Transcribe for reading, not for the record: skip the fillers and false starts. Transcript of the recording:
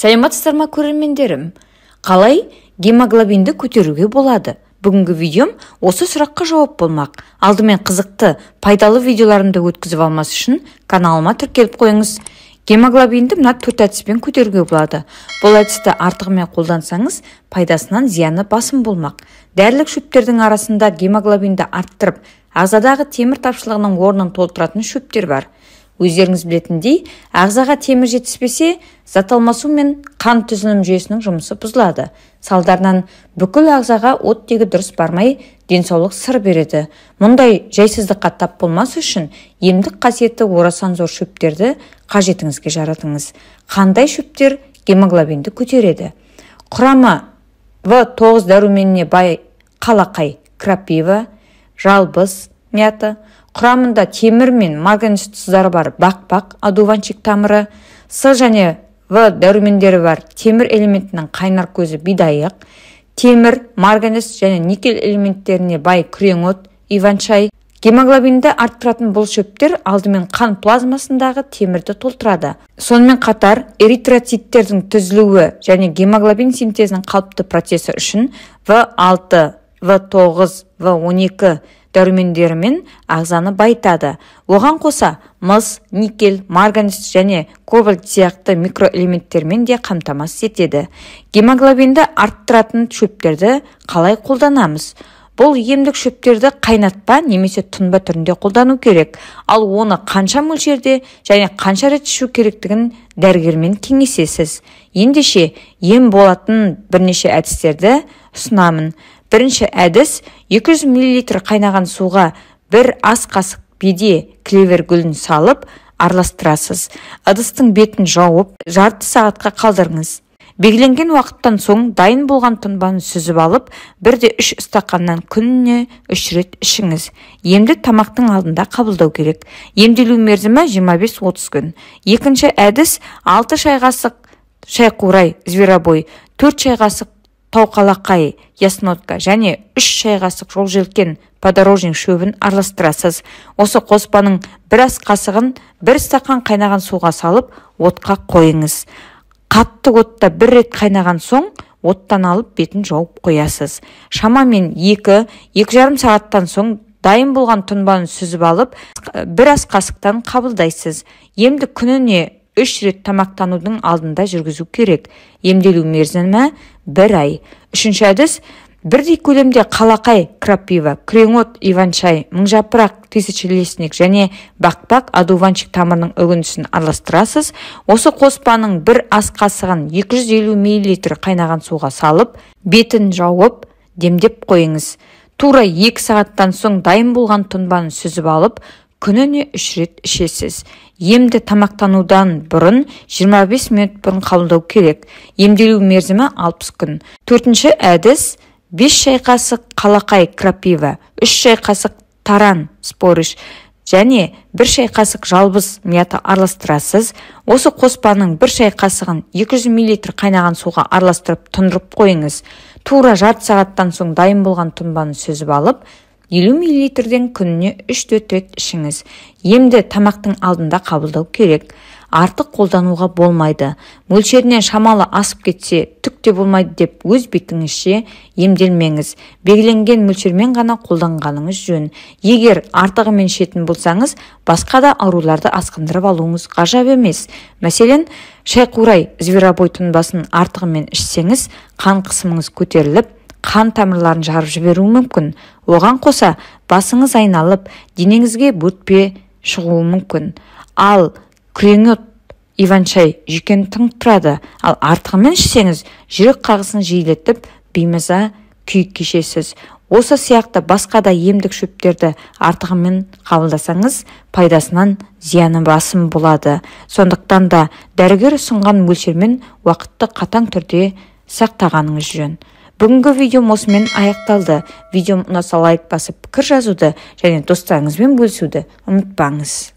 Саламатсыздар ма көрермендерім? Қалай гемоглобинді көтеруге болады? Бүгінгі видеом осы сұраққа жауап болмақ. Алдымен қызықты, пайдалы видеоларымды өткізіп алмас үшін каналыма тіркеліп қойыңыз. Гемоглобинді мына 4 әдіспен көтеруге болады. Бұл әдісті артығымен қолдансаңыз, пайдасынан зияны басым болмақ. Дәрілік шөптердің арасында гемоглобинді арттырып, ағзадағы темір тапшылығының орнын толтыратын шөптер бар. Өздеріңіз білетіндей, ағзаға темір жетіспесе, зат алмасу мен қан түзілім жүйесінің жұмысы бұзылады. Салдарынан бүкіл ағзаға оттегі дұрыс бармай, денсаулық сыр береді. Мұндай жайсыздыққа тап болмас үшін емдік қасиеті орасан зор шөптерді қажетіңізге жаратыңыз. Қандай шөптер гемоглобинді көтереді? Құрамы В9 дәруменіне бай қалақай, крапива, жалбыз, мята. Құрамында темір мен марганец тұздары бар бақбақ, одуванчик тамыры, С және В дәрумендері бар темір элементінің қайнар көзі бидайық, темір, марганец және никель элементтеріне бай күреңот, иван-чай. Гемоглобинді арттыратын бұл шөптер алдымен қан плазмасындағы темірді толтырады. Сонымен қатар эритроциттердің түзілуі және гемоглобин синтезінің қалыпты процесі үшін В6, В9, В12 дәрумендерімен ағзаны байтады. Оған қоса мыс, никель, марганец және кобальт сияқты микроэлементтермен де қамтамасыз етеді. Гемоглобинді арттыратын шөптерді қалай қолданамыз? Бұл емдік шөптерді қайнатпа немесе тұнба түрінде қолдану керек. Ал оны қанша мөлшерде және қанша рет ішу керектігін дәрігермен кеңесесіз. Ендеше ем болатын бірнеше әдістерді ұсынамын. Бірінші әдіс 200 мл қайнаған суға 1 ас қасық беде клевер гүлін салып араластырасыз. Ыдыстың бетін жауып, жарты сағатқа қалдырыңыз. Белгіленген уақыттан соң дайын болған тұнбаны сүзіп алып, 1-3 стақаннан күніне 3 рет ішіңіз. Емді тамақтың алдында қабылдау керек. Емделу мерзімі 25-30 күн. Екінші әдіс 6 шай қасық шайқурай, зверобой, 4 шай қасық тауқалақай, яснотка және 3 шай қасық жолжелкен подорожник шөбін араластырасыз. Осы қоспаның 1 ас қасығын 1 стақан қайнаған суға салып, отқа қойыңыз. Қатты отта 1 рет қайнаған соң, оттан алып бетін жауып қоясыз. Шамамен 2-2,5 сағаттан соң дайын болған тұнбаны сүзіп алып, 1 ас қасықтан қабылдайсыз. Емді күніне 3 рет тамақтанудың алдында жүргізу керек. Емделу мерзімі 1 ай. Үшінші әдіс, бірдей көлемде қалақай, крапива, күреңот, иван-чай, мыңжапырақ, тысячелесник және бақбақ, одуванчик тамырының үгіндісін араластырасыз. Осы қоспаның 1 ас қасығын 250 мл қайнаған суға салып, бетін жауып, демдеп қойыңыз. Тура 2 сағаттан соң дайын болған тұнбаны сүзіп алып, күніне 3 рет ішесіз. Емді тамақтанудан бұрын 25 минут бұрын қабылдау керек. Емделу мерзімі 60 күн. Төртінші әдіс 5 шай қасық қалақай, крапива, 3 шай қасық таран, спориш және 1 шай қасық жалбыз, мята араластырасыз. Осы қоспаның 1 шай қасығын 200 мл қайнаған суға араластырып тұндырып қойыңыз. Тура жарты сағаттан соң дайын болған тұнбаны сүзіп алып, 50 мл-ден күніне 3-4 рет ішіңіз. Емді тамақтың алдында қабылдау керек. Артық қолдануға болмайды. Мөлшерінен шамалы асып кетсе, түк те болмайды деп өз бетіңізше емделмеңіз. Белгіленген мөлшермен ғана қолданғаныңыз жөн. Егер артығымен ішетін болсаңыз, басқа да ауруларды асқындырып алуыңыз ғажап емес. Мәселен, шайқурай, зверобой тұнбасын артығымен ішсеңіз, қан қысымыңыз көтеріліп, қан тамырларын жарып жіберуі мүмкін. Оған қоса басыңыз айналып, денеңізге бөртпе шығуы мүмкін. Ал күреңот, иван-чай жүйкені тыңдырады. Ал артығымен ішсеңіз, жүрек қағысын жиілетіп, беймаза күй кешесіз. Осы сияқты басқа да емдік шөптерді артығымен қабылдасаңыз, пайдасынан зияны басым болады. Сондықтан да дәрігер ұсынған мөлшермен уақытты қатаң түрде сақтағаныңыз жөн. Бүгінгі видеом осымен аяқталды. Видеом ұнаса лайк басып, пікір жазуды және достарыңызбен бөлісуді ұмытпаңыз.